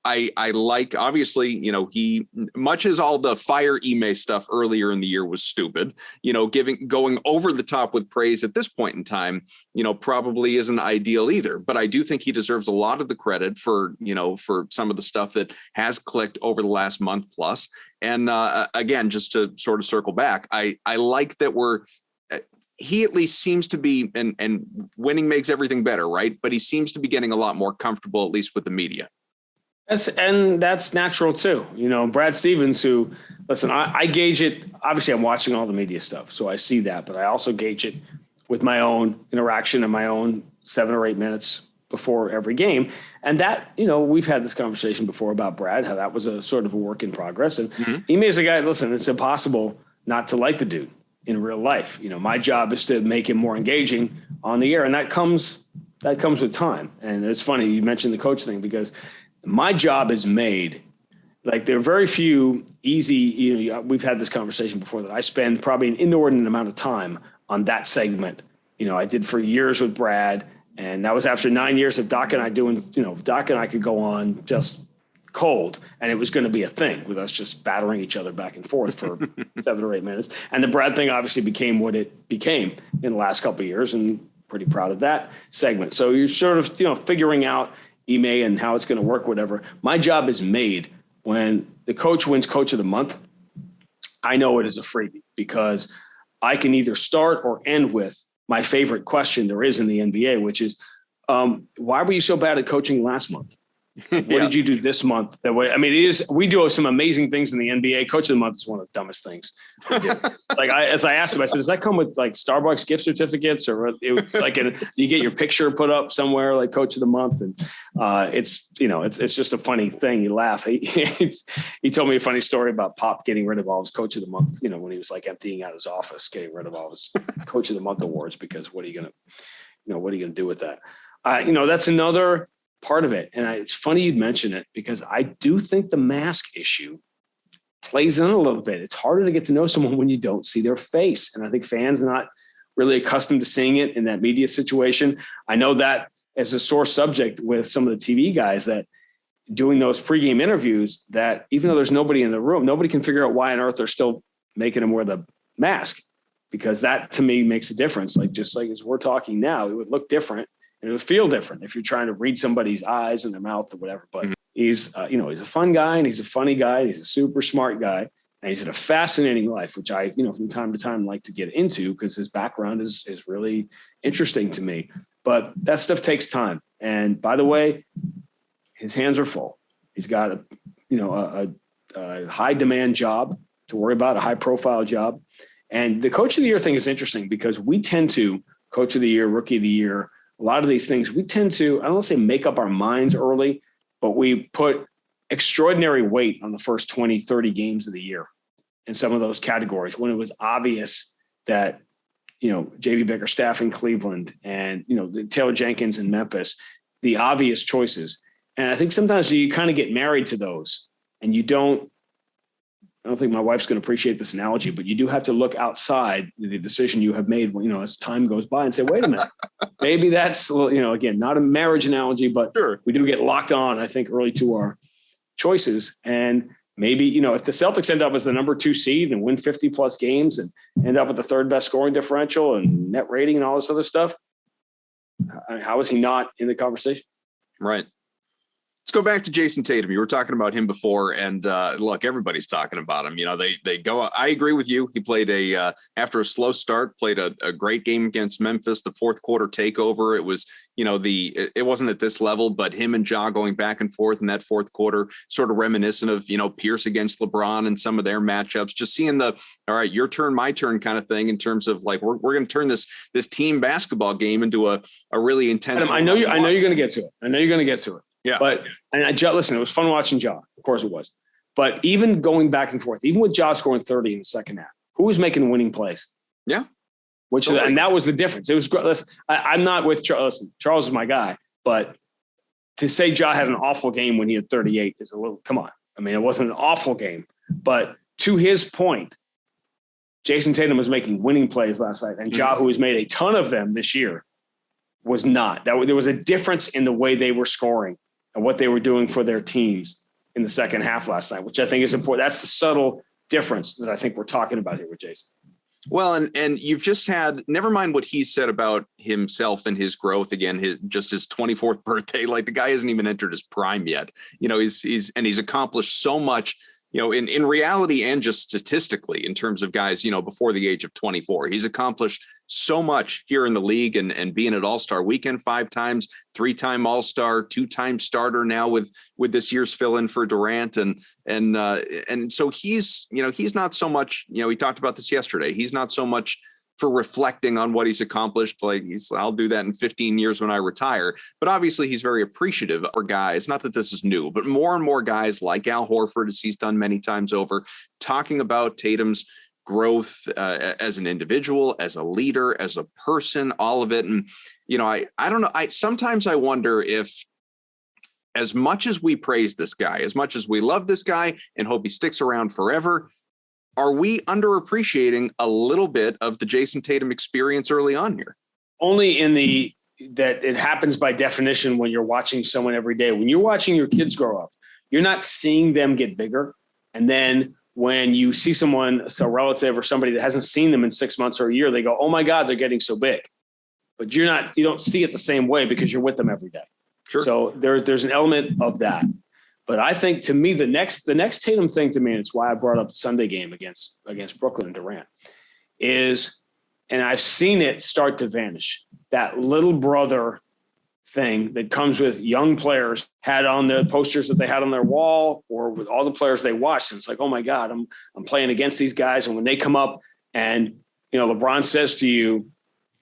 I like, obviously, he, much as all the fire Ime stuff earlier in the year was stupid, going over the top with praise at this point in time, probably isn't ideal either. But I do think he deserves a lot of the credit for some of the stuff that has clicked over the last month plus. And again, just to sort of circle back, I like that he at least seems to be, and winning makes everything better, right? But he seems to be getting a lot more comfortable, at least with the media. Yes, and that's natural too. Brad Stevens, who, listen, I gauge it. Obviously, I'm watching all the media stuff, so I see that. But I also gauge it with my own interaction and my own 7 or 8 minutes before every game. And that, we've had this conversation before about Brad, how that was a sort of a work in progress. And Ime is a guy, listen, it's impossible not to like the dude in real life. My job is to make him more engaging on the air, and that comes with time. And it's funny you mentioned the coach thing, because my job is made, like, there are very few easy, we've had this conversation before, that I spend probably an inordinate amount of time on that segment. I did for years with Brad, and that was after 9 years of Doc and I doing, Doc and I could go on just cold, and it was going to be a thing with us just battering each other back and forth for 7 or 8 minutes. And the Brad thing obviously became what it became in the last couple of years, and pretty proud of that segment. So you're sort of, figuring out Ime and how it's going to work, whatever. My job is made when the coach wins coach of the month, I know it is a freebie because I can either start or end with my favorite question there is in the NBA, which is, why were you so bad at coaching last month? What did you do this month? That way, I mean, we do some amazing things in the NBA. Coach of the month is one of the dumbest things we do. As I asked him, I said, does that come with like Starbucks gift certificates, or it's like you get your picture put up somewhere like coach of the month? And it's just a funny thing. You laugh. He told me a funny story about Pop getting rid of all his coach of the month, when he was like emptying out his office, getting rid of all his coach of the month awards, because what are you going to do with that? That's another part of it. And it's funny you'd mention it, because I do think the mask issue plays in a little bit. It's harder to get to know someone when you don't see their face. And I think fans are not really accustomed to seeing it in that media situation. I know that as a sore subject with some of the TV guys, that doing those pregame interviews, that even though there's nobody in the room, nobody can figure out why on earth they're still making him wear the mask, because that to me makes a difference. Just like as we're talking now, it would look different. And it would feel different if you're trying to read somebody's eyes and their mouth or whatever. But he's a fun guy, and he's a funny guy. And he's a super smart guy, and he's had a fascinating life, which I, from time to time like to get into, because his background is really interesting to me. But that stuff takes time. And by the way, his hands are full. He's got a high demand job to worry about, a high profile job. And the coach of the year thing is interesting, because we tend to coach of the year, rookie of the year, a lot of these things, we tend to, I don't want to say make up our minds early, but we put extraordinary weight on the first 20, 30 games of the year in some of those categories, when it was obvious that, J.B. Bickerstaff in Cleveland and, the Taylor Jenkins in Memphis, the obvious choices. And I think sometimes you kind of get married to those, and I don't think my wife's going to appreciate this analogy, but you do have to look outside the decision you have made, as time goes by, and say, wait a minute, maybe that's, again, not a marriage analogy, but sure, we do get locked on, I think, early to our choices. And maybe, if the Celtics end up as the number 2 seed and win 50 plus games and end up with the third best scoring differential and net rating and all this other stuff, how is he not in the conversation? Right. Let's go back to Jason Tatum. You were talking about him before, and look, everybody's talking about him. They go. I agree with you. He played after a slow start, played a great game against Memphis. The fourth quarter takeover. It was, it wasn't at this level, but him and Ja going back and forth in that fourth quarter, sort of reminiscent of Pierce against LeBron and some of their matchups. Just seeing all right, your turn, my turn kind of thing, in terms of like we're going to turn this team basketball game into a really intense. Adam, I know you're going to get to it. Yeah. But, listen, it was fun watching Ja. Of course it was. But even going back and forth, even with Ja scoring 30 in the second half, who was making winning plays? Yeah. And that was the difference. It was great. Listen, I'm not with Charles. Listen, Charles is my guy. But to say Ja had an awful game when he had 38 is a little, come on. I mean, it wasn't an awful game. But to his point, Jason Tatum was making winning plays last night. And Ja, who has made a ton of them this year, was not. There was a difference in the way they were scoring and what they were doing for their teams in the second half last night, which I think is important. That's the subtle difference that I think we're talking about here with Jason. Well, and you've just had, never mind what he said about himself and his growth. Again, his 24th birthday, like the guy hasn't even entered his prime yet. He's accomplished so much, in reality and just statistically in terms of guys, before the age of 24. He's accomplished so much here in the league and being at All-Star Weekend 5 times, 3-time All-Star, 2-time starter now with this year's fill-in for Durant. And so he's not so much, he talked about this yesterday. He's not so much for reflecting on what he's accomplished. Like I'll do that in 15 years when I retire. But obviously he's very appreciative of guys. Not that this is new, but more and more guys like Al Horford, as he's done many times over, talking about Tatum's growth as an individual, as a leader, as a person, all of it. And, I don't know. Sometimes I wonder if, as much as we praise this guy, as much as we love this guy and hope he sticks around forever, are we underappreciating a little bit of the Jason Tatum experience early on here? Only in that it happens by definition when you're watching someone every day. When you're watching your kids grow up, you're not seeing them get bigger. And then when you see someone, a relative or somebody that hasn't seen them in 6 months or a year, they go, oh my God, they're getting so big. But you don't see it the same way because you're with them every day. Sure. So there's an element of that. But I think, to me, the next Tatum thing to me, and it's why I brought up the Sunday game against Brooklyn and Durant, is, and I've seen it start to vanish, that little brother thing that comes with young players had on the posters that they had on their wall, or with all the players they watched. And it's like, oh my God, I'm playing against these guys. And when they come up and, LeBron says to you,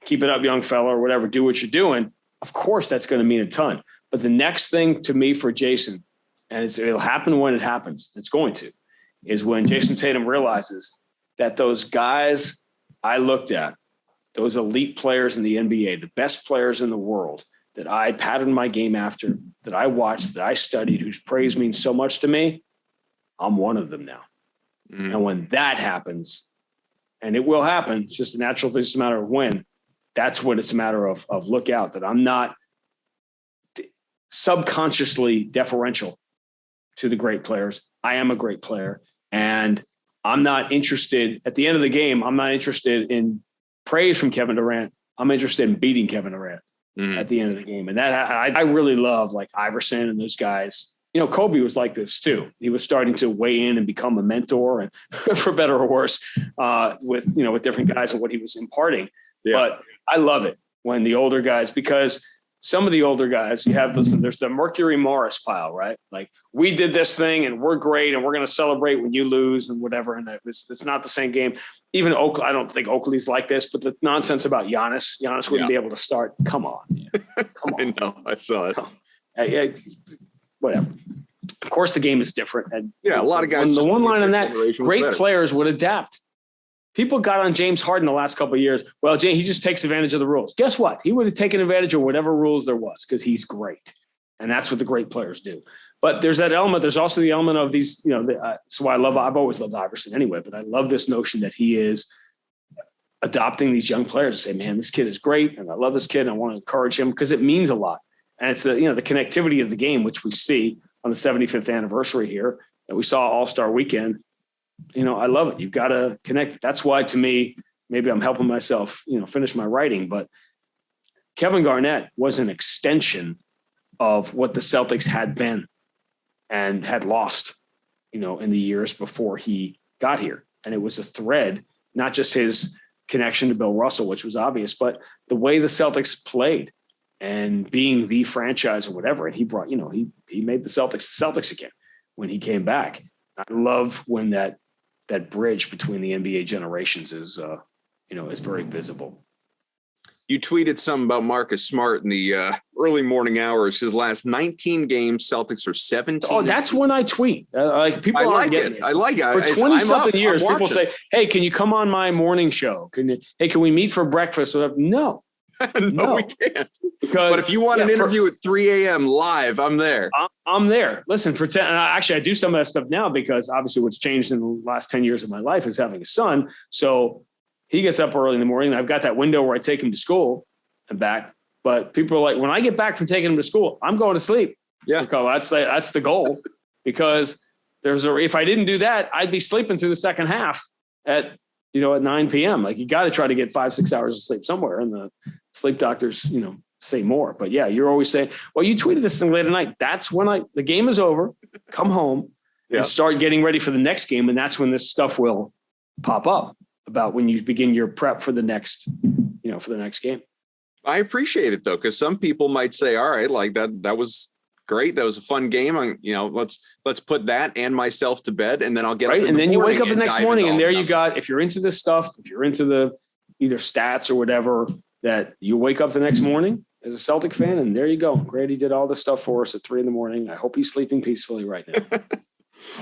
keep it up, young fella, or whatever, do what you're doing. Of course, that's going to mean a ton. But the next thing to me for Jason, and it'll happen when it happens, it's going to, is when Jason Tatum realizes that those guys I looked at, those elite players in the NBA, the best players in the world that I patterned my game after, that I watched, that I studied, whose praise means so much to me, I'm one of them now. Mm-hmm. And when that happens, and it will happen, it's just a natural thing, it's a matter of when, that's when it's a matter of look out, that I'm not subconsciously deferential to the great players. I am a great player, and I'm not interested at the end of the game. I'm not interested in praise from Kevin Durant. I'm interested in beating Kevin Durant at the end of the game. And that I really love, like Iverson and those guys. Kobe was like this too. He was starting to weigh in and become a mentor, and for better or worse, with different guys and what he was imparting. Yeah. But I love it when the older guys, because some of the older guys, there's the Mercury Morris pile, right? Like, we did this thing and we're great and we're going to celebrate when you lose and whatever. And it's not the same game. Even Oakley, I don't think Oakley's like this, but the nonsense about Giannis wouldn't be able to start. Come on. Come on. I know. I saw it. Whatever. Of course, the game is different. And a lot of guys. The one line on that, great players would adapt. People got on James Harden the last couple of years. Well, he just takes advantage of the rules. Guess what? He would have taken advantage of whatever rules there was, because he's great. And that's what the great players do. But there's that element. There's also the element of these, that's why I've always loved Iverson anyway, but I love this notion that he is adopting these young players and say, man, this kid is great. And I love this kid. And I want to encourage him because it means a lot. And it's the connectivity of the game, which we see on the 75th anniversary here, that we saw All-Star Weekend. I love it. You've got to connect. That's why, to me, maybe I'm helping myself, finish my writing, but Kevin Garnett was an extension of what the Celtics had been and had lost, in the years before he got here. And it was a thread, not just his connection to Bill Russell, which was obvious, but the way the Celtics played and being the franchise or whatever. And he brought, he made the Celtics again when he came back. I love when that bridge between the NBA generations is very visible. You tweeted something about Marcus Smart in the early morning hours. His last 19 games, Celtics are 17. Oh, that's when I tweet. People I like it. I like it. For 20-something years, people say, hey, can you come on my morning show? Can we meet for breakfast? No. No, we can't. But if you want an interview at 3 a.m. live, I'm there. I'm there. Listen, for 10, and I do some of that stuff now, because obviously what's changed in the last 10 years of my life is having a son. So he gets up early in the morning. I've got that window where I take him to school and back. But people are like, when I get back from taking him to school, I'm going to sleep. Yeah, because that's the goal. Because if I didn't do that, I'd be sleeping through the second half at 9 p.m. Like, you got to try to get 5-6 hours of sleep somewhere. And the sleep doctors, say more. But yeah, you're always saying, well, you tweeted this thing late at night. That's when the game is over, come home and start getting ready for the next game. And that's when this stuff will pop up about when you begin your prep for the next game. I appreciate it though, because some people might say, all right, like that was great. That was a fun game. Let's put that and myself to bed, and then I'll get right. Up and then you wake up the next morning, and there you numbers. got, if you're into this stuff, if you're into the either stats or whatever, that you wake up the next morning as a Celtic fan, and there you go. Grady did all this stuff for us at 3 a.m. I hope he's sleeping peacefully right now.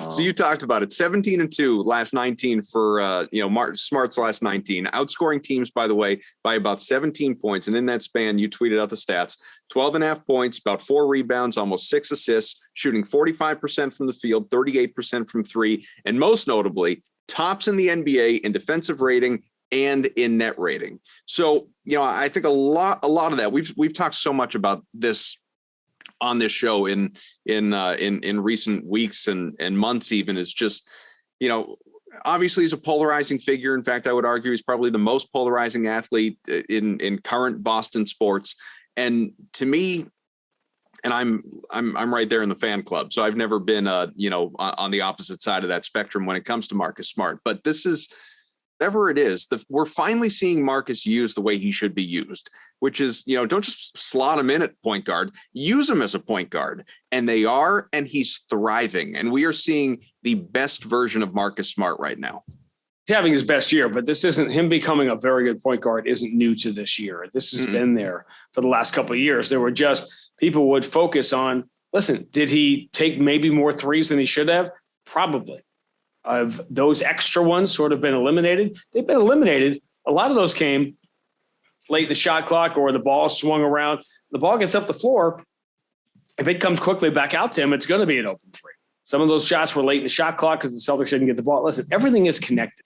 So you talked about it, 17-2 last 19 for, Smart's last 19, outscoring teams, by the way, by about 17 points. And in that span, you tweeted out the stats, 12.5 points, about 4 rebounds, almost 6 assists, shooting 45% from the field, 38% from three. And most notably, tops in the NBA in defensive rating and in net rating. So, I think a lot of that, we've talked so much about this on this show in recent weeks and months, even, is just, obviously he's a polarizing figure. In fact, I would argue he's probably the most polarizing athlete in current Boston sports. And to me, and I'm right there in the fan club. So I've never been, on the opposite side of that spectrum when it comes to Marcus Smart. But this is, whatever it is, we're finally seeing Marcus used the way he should be used, which is, don't just slot him in at point guard, use him as a point guard. And they are, and he's thriving. And we are seeing the best version of Marcus Smart right now. He's having his best year, but this isn't him becoming a very good point guard isn't new to this year. This has been there for the last couple of years. There were just people would focus on, listen, did he take maybe more threes than he should have? Probably. Of those extra ones sort of been eliminated. They've been eliminated. A lot of those came late in the shot clock or the ball swung around. The ball gets up the floor. If it comes quickly back out to him, it's going to be an open three. Some of those shots were late in the shot clock because the Celtics didn't get the ball. Listen, everything is connected.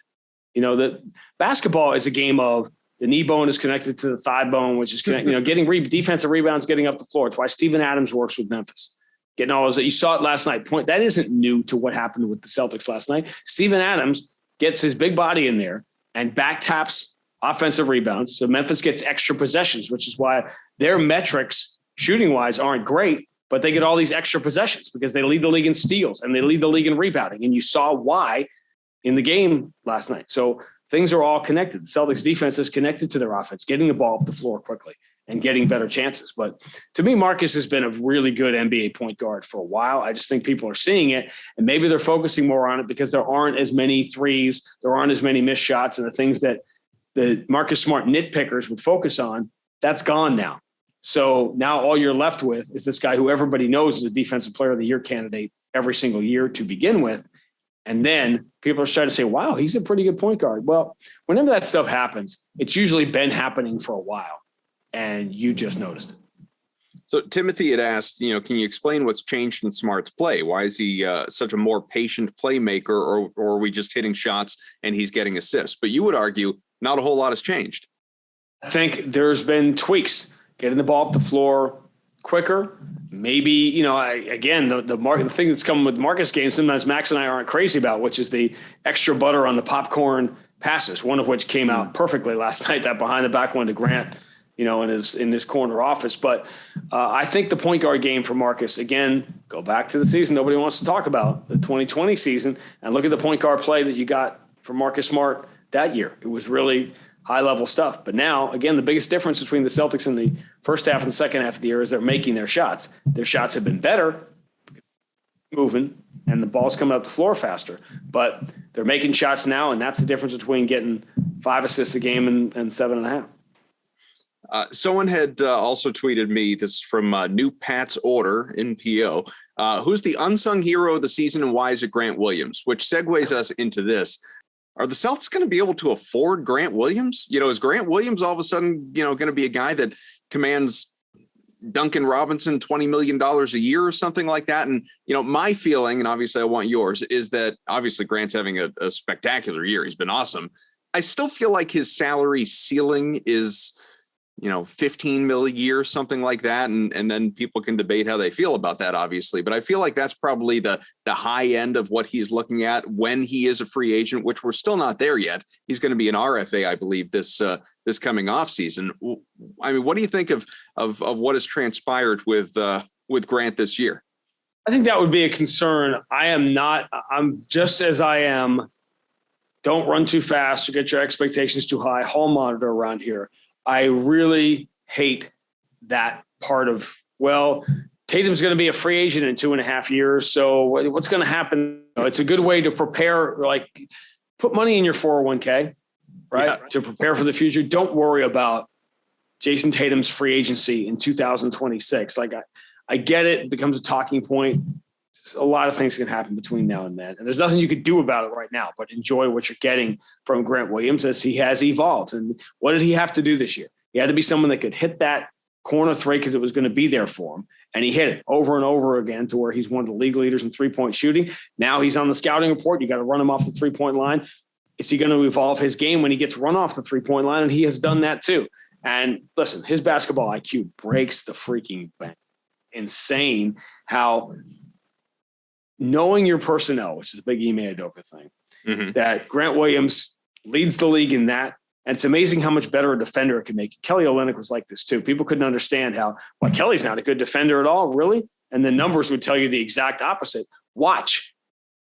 The basketball is a game of the knee bone is connected to the thigh bone, which is connected, getting defensive rebounds, getting up the floor. It's why Steven Adams works with Memphis. Getting all those, you saw it last night. That isn't new to what happened with the Celtics last night. Steven Adams gets his big body in there and back taps offensive rebounds. So Memphis gets extra possessions, which is why their metrics shooting wise aren't great, but they get all these extra possessions because they lead the league in steals and they lead the league in rebounding. And you saw why in the game last night. So things are all connected. The Celtics defense is connected to their offense, getting the ball up the floor quickly and getting better chances. But to me, Marcus has been a really good NBA point guard for a while. I just think people are seeing it, and maybe they're focusing more on it because there aren't as many threes, there aren't as many missed shots, and the things that the Marcus Smart nitpickers would focus on, that's gone now. So now all you're left with is this guy who everybody knows is a defensive player of the year candidate every single year to begin with. And then people are starting to say, wow, he's a pretty good point guard. Well, whenever that stuff happens, it's usually been happening for a while and you just noticed it. So Timothy had asked, can you explain what's changed in Smart's play? Why is he such a more patient playmaker, or are we just hitting shots and he's getting assists? But you would argue not a whole lot has changed. I think there's been tweaks, getting the ball up the floor quicker. Maybe, again, the thing that's coming with Marcus games, sometimes Max and I aren't crazy about, which is the extra butter on the popcorn passes, one of which came out perfectly last night, that behind the back one to Grant, in his corner office. But I think the point guard game for Marcus, again, go back to the season nobody wants to talk about, the 2020 season, and look at the point guard play that you got from Marcus Smart that year. It was really high-level stuff. But now, again, the biggest difference between the Celtics in the first half and the second half of the year is they're making their shots. Their shots have been better, moving, and the ball's coming up the floor faster. But they're making shots now, and that's the difference between getting 5 assists a game and 7.5. Someone had also tweeted me, this from New Pat's Order in PO, who's the unsung hero of the season and why is it Grant Williams? Which segues us into this. Are the Celtics going to be able to afford Grant Williams? Is Grant Williams all of a sudden, going to be a guy that commands Duncan Robinson $20 million a year or something like that? And, my feeling, and obviously I want yours, is that obviously Grant's having a spectacular year. He's been awesome. I still feel like his salary ceiling is, 15 mil a year, something like that. And then people can debate how they feel about that, obviously. But I feel like that's probably the high end of what he's looking at when he is a free agent, which we're still not there yet. He's going to be an RFA, I believe, this coming off season. I mean, what do you think of what has transpired with Grant this year? I think that would be a concern. I'm just as I am. Don't run too fast or get your expectations too high. Hall monitor around here. I really hate that part of, Tatum's going to be a free agent in 2.5 years. So what's going to happen? It's a good way to prepare, put money in your 401k, right? Yeah. To prepare for the future. Don't worry about Jason Tatum's free agency in 2026. I get it. It becomes a talking point. A lot of things can happen between now and then. And there's nothing you could do about it right now, but enjoy what you're getting from Grant Williams as he has evolved. And what did he have to do this year? He had to be someone that could hit that corner three because it was going to be there for him. And he hit it over and over again to where he's one of the league leaders in three-point shooting. Now he's on the scouting report. You got to run him off the three-point line. Is he going to evolve his game when he gets run off the three-point line? And he has done that too. And listen, his basketball IQ breaks the freaking bank. Insane how knowing your personnel, which is a big Ime Udoka thing, that Grant Williams leads the league in that And it's amazing how much better a defender it can make. Kelly Olynyk was like this too. People couldn't understand how, well, Kelly's not a good defender at all, really? And the numbers would tell you the exact opposite. Watch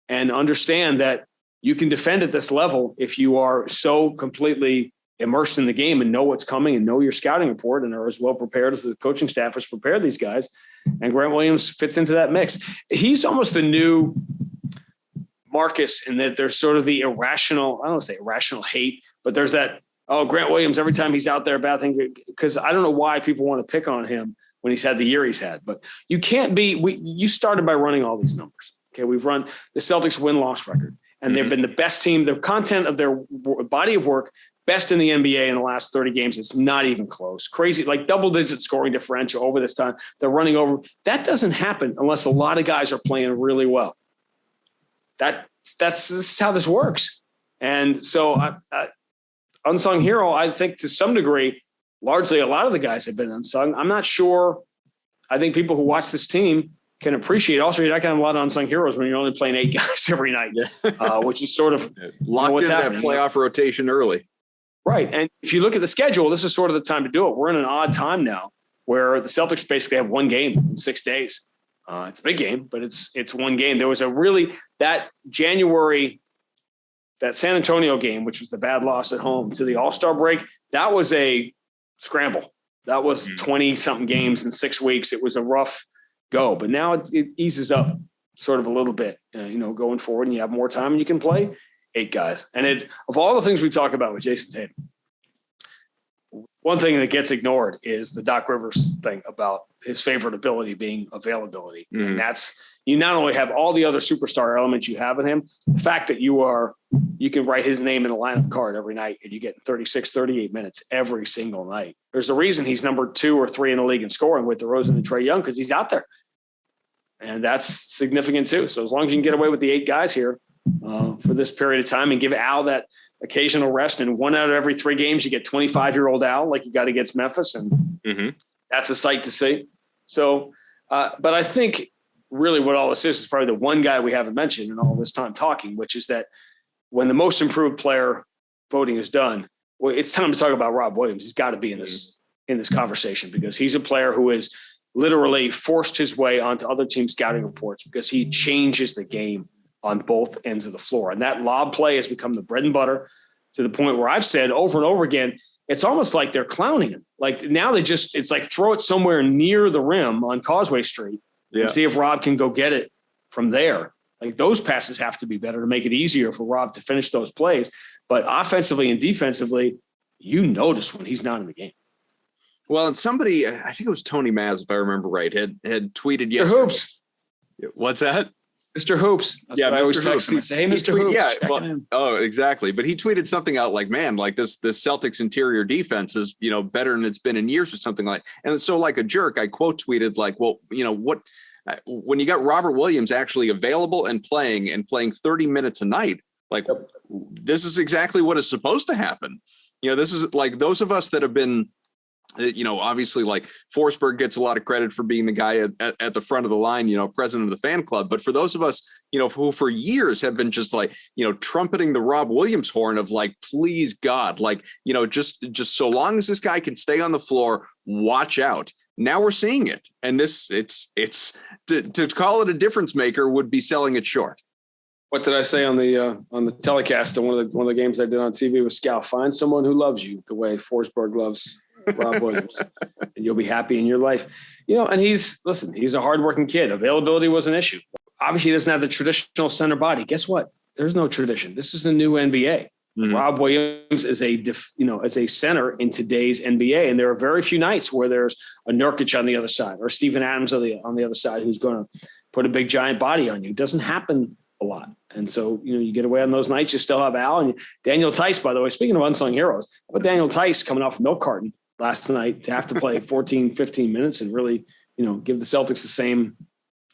and understand that you can defend at this level if you are so completely immersed in the game and know what's coming and know your scouting report and are as well prepared as the coaching staff has prepared these guys. And Grant Williams fits into that mix. He's almost a new Marcus in that there's sort of the irrational, I don't want to say irrational hate, but there's that, oh, Grant Williams, every time he's out there, bad thing, because I don't know why people want to pick on him when he's had the year he's had. But you can't be, you started by running all these numbers. Okay, we've run the Celtics win-loss record, and they've been the best team, the content of their body of work, best in the NBA in the last 30 games. It's not even close. Crazy, like double-digit scoring differential over this time. They're running over. That doesn't happen unless a lot of guys are playing really well. This is how this works. And so unsung hero, I think to some degree, largely a lot of the guys have been unsung. I'm not sure. I think people who watch this team can appreciate. Also, you're not going to have a lot of unsung heroes when you're only playing 8 guys every night, which is sort of locked in that playoff rotation early. Right. And if you look at the schedule, this is sort of the time to do it. We're in an odd time now where the Celtics basically have one game in 6 days. It's a big game, but it's one game. There was that January, that San Antonio game, which was the bad loss at home to the All-Star break. That was a scramble. That was 20-something games in 6 weeks. It was a rough go, but now it eases up sort of a little bit, going forward, and you have more time and you can play 8 guys. And of all the things we talk about with Jason Tatum, one thing that gets ignored is the Doc Rivers thing about his favorite ability being availability. And that's, you not only have all the other superstar elements you have in him, the fact that you can write his name in a lineup card every night and you get 36, 38 minutes every single night. There's a reason he's number 2 or 3 in the league in scoring with DeRozan and Trae Young, because he's out there. And that's significant too. So as long as you can get away with the 8 guys here for this period of time and give Al that occasional rest, and 1 out of every 3 games, you get 25-year-old Al like you got against Memphis. And that's a sight to see. So, but I think really what all this is probably the one guy we haven't mentioned in all this time talking, which is that when the most improved player voting is done, well, it's time to talk about Rob Williams. He's got to be in this conversation, because he's a player who has literally forced his way onto other team scouting reports because he changes the game on both ends of the floor. And that lob play has become the bread and butter, to the point where I've said over and over again, it's almost like they're clowning him. Like now it's like throw it somewhere near the rim on Causeway Street and see if Rob can go get it from there. Like those passes have to be better to make it easier for Rob to finish those plays. But offensively and defensively, you notice when he's not in the game. Well, and somebody, I think it was Tony Maz, if I remember right, had tweeted yesterday. Hoops. What's that? Mr. Hoops. That's what I always text him. I say, hey, Mr. Hoops. Yeah, well, exactly. But he tweeted something out like, man, like this Celtics interior defense is, better than it's been in years or something like. And so like a jerk, I quote tweeted like, well, what, when you got Robert Williams actually available and playing 30 minutes a night, like this is exactly what is supposed to happen. This is like those of us that have been, obviously like Forsberg gets a lot of credit for being the guy at the front of the line, president of the fan club. But for those of us, who for years have been just like, trumpeting the Rob Williams horn of like, please God, like, just so long as this guy can stay on the floor, watch out. Now we're seeing it. And it's to call it a difference maker would be selling it short. What did I say on the telecast of one of the games I did on TV with Scal? Find someone who loves you the way Forsberg loves Rob Williams, and you'll be happy in your life. And he's a hardworking kid. Availability was an issue. Obviously, he doesn't have the traditional center body. Guess what? There's no tradition. This is the new NBA. Rob Williams is as a center in today's NBA, and there are very few nights where there's a Nurkic on the other side or Steven Adams on the other side who's going to put a big giant body on you. It doesn't happen a lot. And so, you get away on those nights, you still have Al and Daniel Theis, by the way. Speaking of unsung heroes, but Daniel Theis coming off a milk carton last night to have to play 14, 15 minutes and really, give the Celtics the same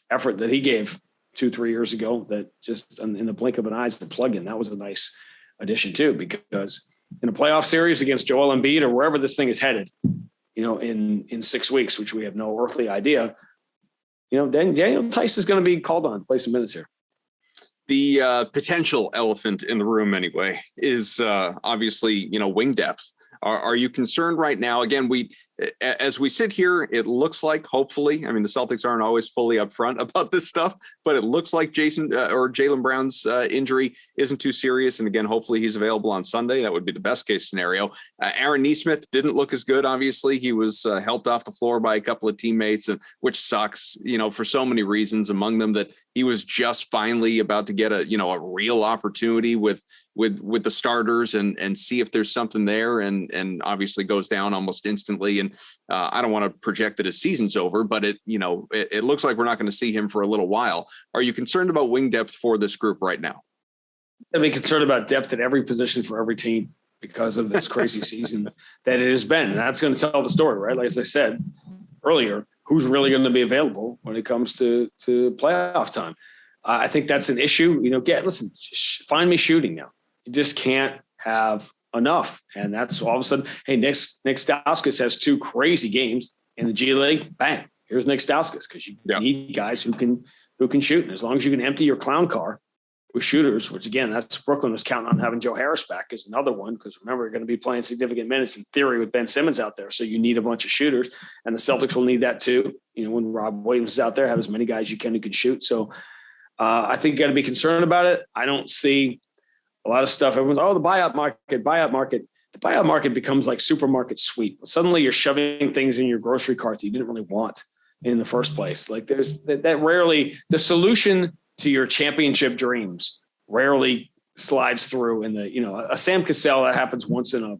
effort that he gave 2-3 years ago, that just in the blink of an eye is the plug-in. That was a nice addition too, because in a playoff series against Joel Embiid or wherever this thing is headed, in 6 weeks, which we have no earthly idea, Daniel Theis is going to be called on to play some minutes here. The potential elephant in the room, anyway, is obviously, wing depth. Are you concerned right now? Again, as we sit here, it looks like, hopefully, I mean, the Celtics aren't always fully upfront about this stuff, but it looks like Jaylen Brown's injury isn't too serious. And again, hopefully he's available on Sunday. That would be the best case scenario. Aaron Nesmith didn't look as good. Obviously, he was helped off the floor by a couple of teammates, which sucks, for so many reasons, among them that he was just finally about to get a real opportunity with the starters and see if there's something there, and obviously goes down almost instantly. And I don't want to project that his season's over, but it looks like we're not going to see him for a little while. Are you concerned about wing depth for this group right now? I'd be concerned about depth at every position for every team because of this crazy season that it has been. And that's going to tell the story, right? Like, as I said earlier, who's really going to be available when it comes to playoff time? I think that's an issue. Find me shooting now. You just can't have enough. And that's all of a sudden, hey, Nick Stauskas has 2 crazy games in the G League. Bang, here's Nick Stauskas, because you need guys who can shoot. And as long as you can empty your clown car with shooters, which again, that's Brooklyn was counting on having Joe Harris back is another one, because remember, you're going to be playing significant minutes in theory with Ben Simmons out there. So you need a bunch of shooters, and the Celtics will need that too. When Rob Williams is out there, have as many guys you can who can shoot. So I think you got to be concerned about it. I don't see a lot of stuff. Everyone's, the buyout market. The buyout market becomes like supermarket sweep. Suddenly you're shoving things in your grocery cart that you didn't really want in the first place. Like there's that rarely, the solution to your championship dreams rarely slides through in a Sam Cassell that happens once in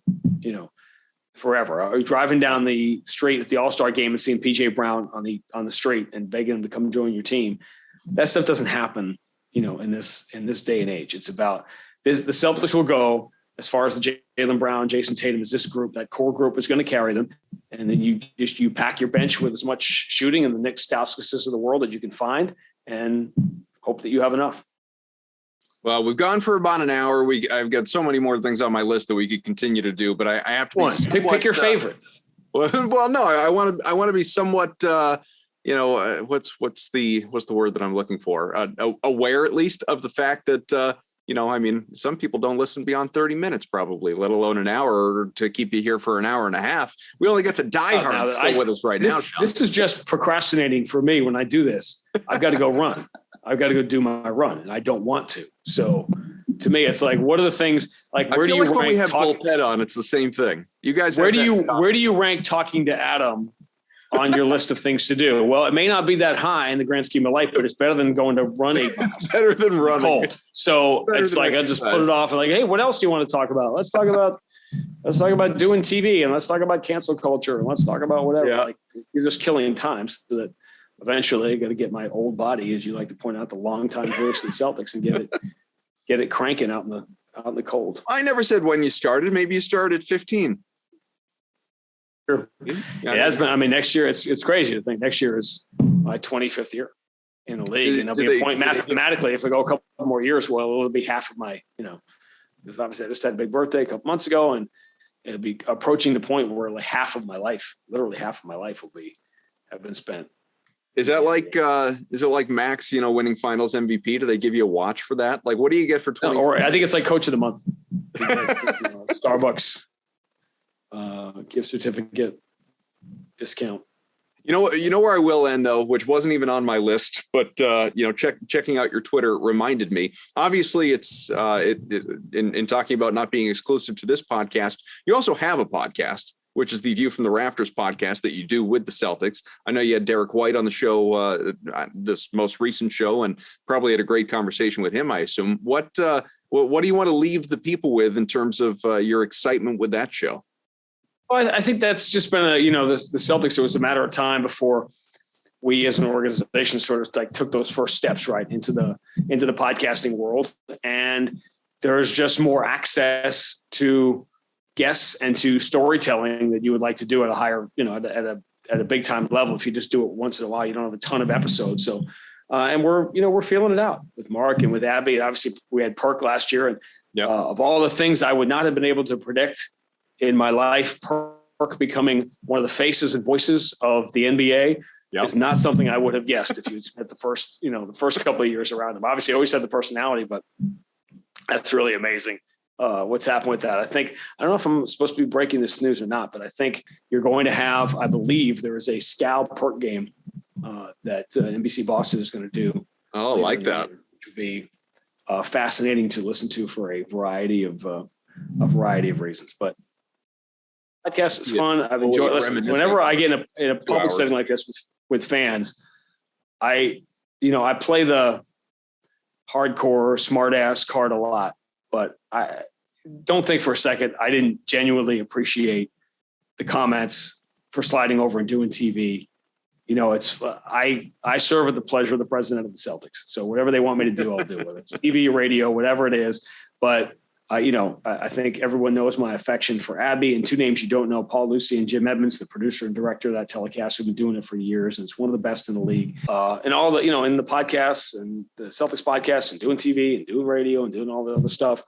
forever. Are you driving down the street at the All-Star game and seeing PJ Brown on the street and begging him to come join your team? That stuff doesn't happen, in this day and age. It's about this. The Celtics will go as far as the Jaylen Brown, Jason Tatum is this group. That core group is going to carry them. And then you pack your bench with as much shooting and the Nick Stauskases of the world that you can find, and hope that you have enough. Well, we've gone for about an hour. I've got so many more things on my list that we could continue to do, but I have to pick your favorite. Well, no, I want to be somewhat, what's the word that I'm looking for? Aware at least of the fact that, some people don't listen beyond 30 minutes probably, let alone an hour to keep you here for an hour and a half. We only get the diehards still with us right now. This is just procrastinating for me. When I do this, I've got to go run. I've got to go do my run, and I don't want to. So to me, it's like, what are the things like? Where do you rank? When we have bullpen on, it's the same thing. You guys, where do you rank talking to Adam on your list of things to do? Well, it may not be that high in the grand scheme of life, but it's better than going to run 8 miles. It's better than running. Cold. So it's like I just put it off and like, hey, what else do you want to talk about? Let's talk about doing TV, and let's talk about cancel culture, and let's talk about whatever. Yeah. Like, you're just killing time so that eventually I got to get my old body, as you like to point out, the longtime voice of the Celtics, and get it cranking out in the cold. I never said when you started. Maybe you started at 15. Sure. It has been. I mean, next year it's crazy to think next year is my 25th year in the league, and there'll be a point mathematically if I go a couple more years. Well, it'll be half of my, because obviously I just had a big birthday a couple months ago, and it'll be approaching the point where like literally half of my life have been spent. Is it like Max, winning Finals MVP? Do they give you a watch for that? Like, what do you get for 20? Or I think it's like Coach of the Month, Starbucks. Gift certificate discount. You know where I will end though, which wasn't even on my list, but checking out your Twitter reminded me. Obviously, it's in talking about not being exclusive to this podcast. You also have a podcast, which is the View from the Rafters podcast that you do with the Celtics. I know you had Derek White on the show, this most recent show, and probably had a great conversation with him, I assume. What do you want to leave the people with in terms of your excitement with that show? Well, I think that's just been the Celtics. It was a matter of time before we as an organization sort of like took those first steps right into the podcasting world. And there's just more access to guests and to storytelling that you would like to do at a higher, at a big time level. If you just do it once in a while, you don't have a ton of episodes. So, and we're feeling it out with Mark and with Abby. Obviously we had Perk last year, and of all the things I would not have been able to predict in my life, Perk becoming one of the faces and voices of the NBA is not something I would have guessed if you'd spent the first couple of years around him. Obviously, always had the personality, but that's really amazing. What's happened with that? I don't know if I'm supposed to be breaking this news or not, but I think you're going to have, I believe there is a Scal Perk game that NBC Boston is going to do. Oh, like that. Which would be fascinating to listen to for a variety of reasons. But podcast is fun. I've enjoyed listening. Whenever I get in a public setting like this with fans, I play the hardcore smartass card a lot, but I don't think for a second I didn't genuinely appreciate the comments for sliding over and doing TV. It's I serve at the pleasure of the president of the Celtics. So whatever they want me to do, I'll do, whether it's TV, radio, whatever it is. But I think everyone knows my affection for Abby, and two names you don't know, Paul Lucy and Jim Edmonds, the producer and director of that telecast, who've been doing it for years. And it's one of the best in the league. And all the, in the podcasts and the Celtics podcasts and doing TV and doing radio and doing all the other stuff.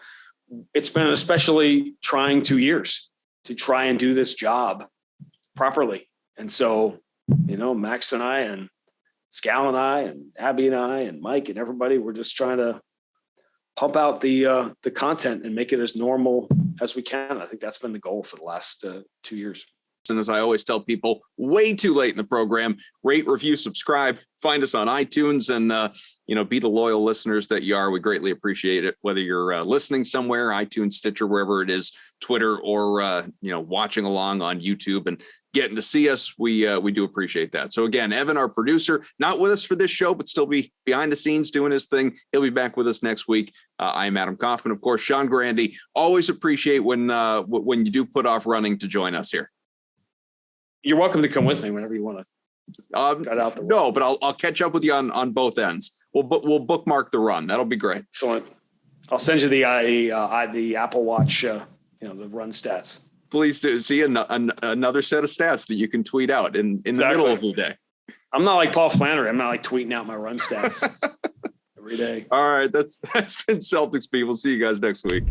It's been an especially trying 2 years to try and do this job properly. And so, Max and I and Scal and I and Abby and I and Mike and everybody, we're just trying to pump out the content and make it as normal as we can. I think that's been the goal for the last 2 years. And as I always tell people, way too late in the program, rate, review, subscribe, find us on iTunes, and, be the loyal listeners that you are. We greatly appreciate it, whether you're listening somewhere, iTunes, Stitcher, wherever it is, Twitter, or, watching along on YouTube and getting to see us. We do appreciate that. So again, Evan, our producer, not with us for this show, but still be behind the scenes doing his thing. He'll be back with us next week. I'm Adam Kaufman. Of course, Sean Grande. Always appreciate when you do put off running to join us here. You're welcome to come with me whenever you want to. No, but I'll catch up with you on both ends. We'll bookmark the run. That'll be great. Excellent. I'll send you the Apple Watch, the run stats. Please do. See another set of stats that you can tweet out in the middle of the day. I'm not like Paul Flannery. I'm not like tweeting out my run stats every day. All right. That's been Celtics, people. See you guys next week.